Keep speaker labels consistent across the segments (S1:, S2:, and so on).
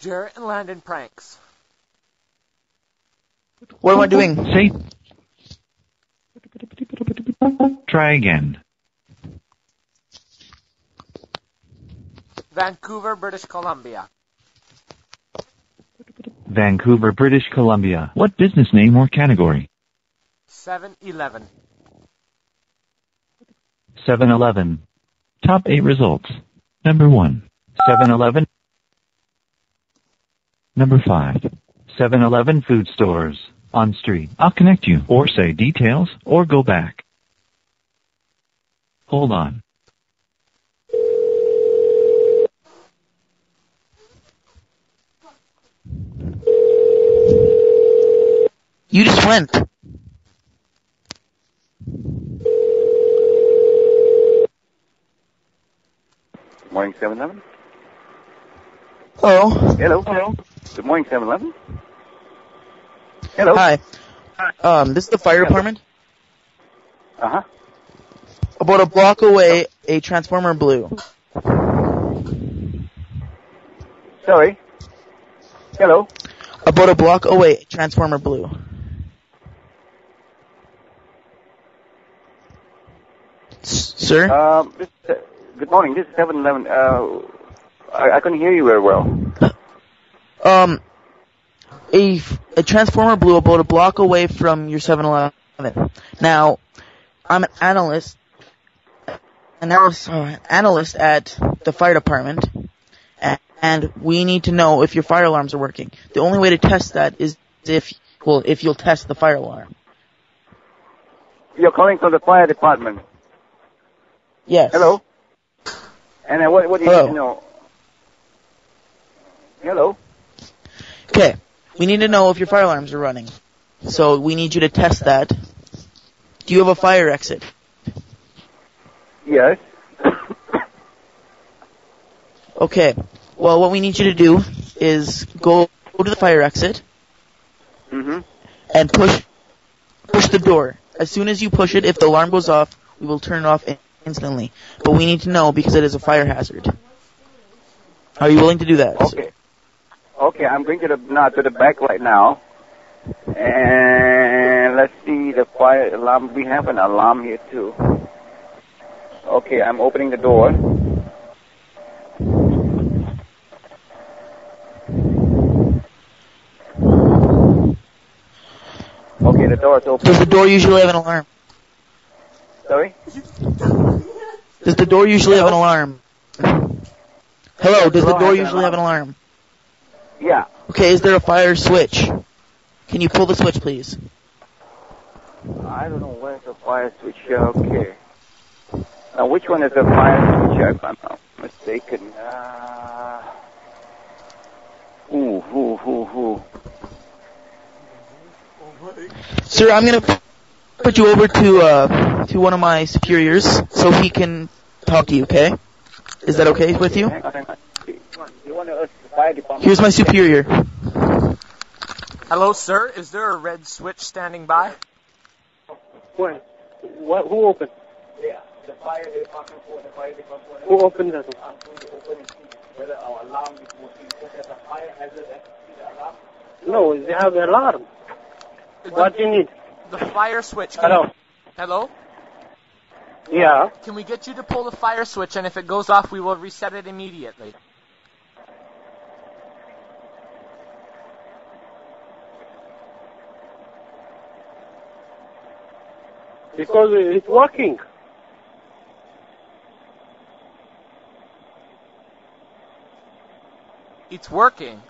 S1: Jarrett and Landon pranks.
S2: What am I doing?
S3: Say. Try again.
S1: Vancouver, British Columbia.
S3: Vancouver, British Columbia. What business name or category?
S1: 7-Eleven.
S3: 7-Eleven. Top 8 results. Number 1. 7-Eleven. Number 5. 7-Eleven food stores. On street. I'll connect you. Or say details, or go back. Hold on.
S2: You just went.
S4: Good morning, 7-Eleven.
S2: Hello.
S4: Hello. Hello. Good morning, 7-Eleven. Hello.
S2: Hi. This is the fire department.
S4: Uh-huh.
S2: About a block away, a transformer blew.
S4: Sorry. Hello.
S2: About a block away, a transformer blew. Sir?
S4: Good morning. This is 7-Eleven. I couldn't hear you very well.
S2: A transformer blew about a block away from your 7-Eleven. Now, I'm an analyst at the fire department, and we need to know if your fire alarms are working. The only way to test that is if you'll test the fire alarm.
S4: You're calling from the fire department.
S2: Yes.
S4: Hello. And what do you need to know? Hello.
S2: Okay. We need to know if your fire alarms are running. So we need you to test that. Do you have a fire exit?
S4: Yes.
S2: Okay. Well, what we need you to do is go to the fire exit and push the door. As soon as you push it, if the alarm goes off, we will turn it off instantly. But we need to know because it is a fire hazard. Are you willing to do that?
S4: Okay. Okay, I'm going to the back right now. And let's see the fire alarm. We have an alarm here too. Okay, I'm opening the door. Okay, the door is open.
S2: Does the door usually have an alarm?
S4: Sorry?
S2: Does the door usually have an alarm? Hello, does the door usually have an alarm?
S4: Yeah.
S2: Okay, is there a fire switch? Can you pull the switch, please?
S4: I don't know where's the fire switch. Okay. Now, which one is the fire switch, if I'm not mistaken?
S2: Sir, I'm gonna put you over to one of my superiors so he can talk to you, okay? Is that okay with you?
S4: Hang on. You want to ask the fire department?
S2: Here's my superior.
S1: Hello, sir. Is there a red switch standing by?
S5: When? What? Who opened?
S4: Yeah, the fire department.
S5: Who opened that one?
S4: Whether our alarm is working. There's a fire hazard. Alarm.
S5: No, they have an alarm. What do you need?
S1: The fire switch.
S5: Hello?
S1: Hello?
S5: Yeah.
S1: Can we get you to pull the fire switch, and if it goes off, we will reset it immediately?
S5: Because it's working.
S1: It's working.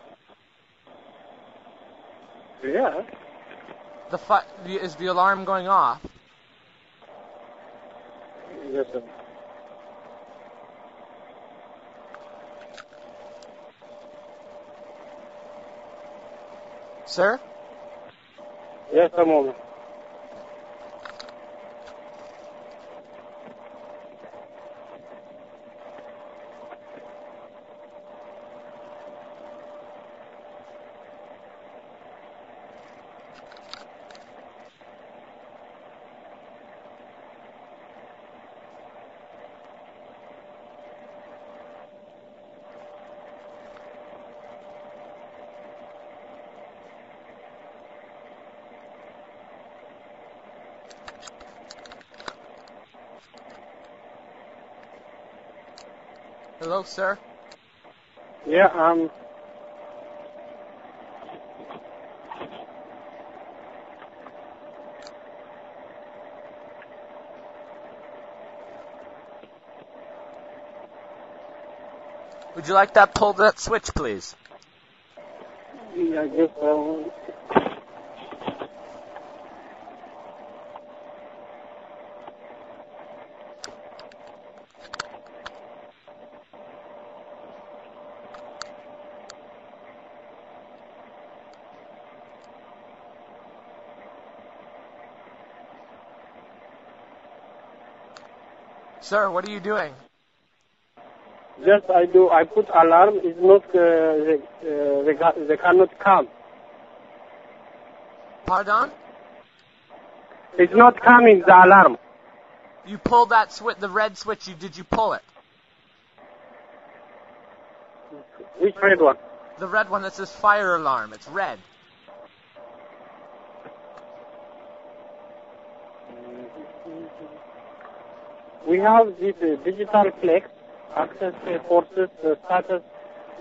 S5: Yeah.
S1: Is the alarm going off?
S5: Yes, sir.
S1: Sir?
S5: Yes, a moment.
S1: Hello, sir.
S5: Yeah,
S1: Would you like that pull that switch, please?
S5: I guess,
S1: Sir, what are you doing?
S5: yes, I do. I put alarm. It's not, they cannot come.
S1: Pardon?
S5: It's not coming, the alarm.
S1: You pulled that switch, the red switch. Did you pull it?
S5: Which red one?
S1: The red one that says fire alarm. It's red.
S5: We have this digital flex, access forces, status.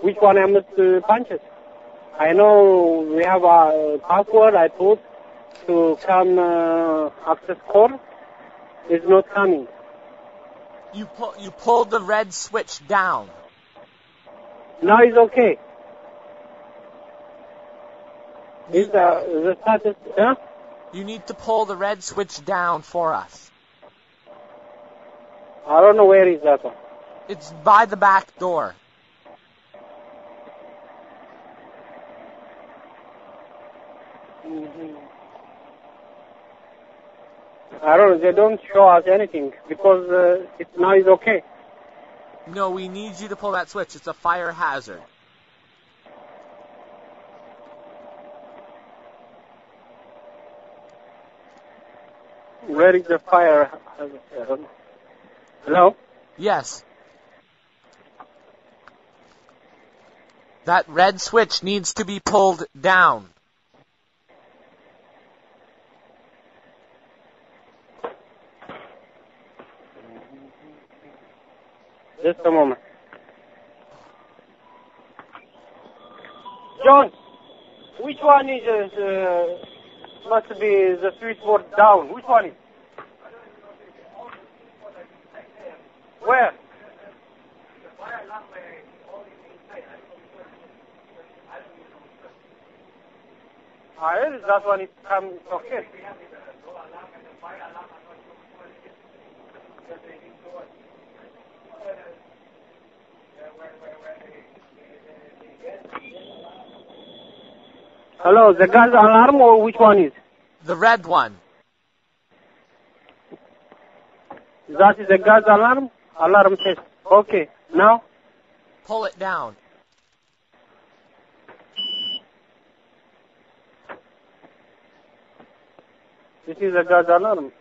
S5: Which one I must punch it? I know we have a password I put to come access code. It's not coming.
S1: You pulled the red switch down.
S5: Now it's okay. Is the status? Huh?
S1: You need to pull the red switch down for us.
S5: I don't know where is that one.
S1: It's by the back door.
S5: I don't know. They don't show us anything because now it's okay.
S1: No, we need you to pull that switch. It's a fire hazard.
S5: Where is the fire? Hello?
S1: Yes. That red switch needs to be pulled down.
S5: Just a moment. John, which one is must be the switchboard down? Which one is? Where? That one is come okay. Hello, the gas alarm or which one is?
S1: The red one.
S5: That is the gas alarm? Alarm test. Okay, now?
S1: Pull it down.
S5: This is a gas alarm.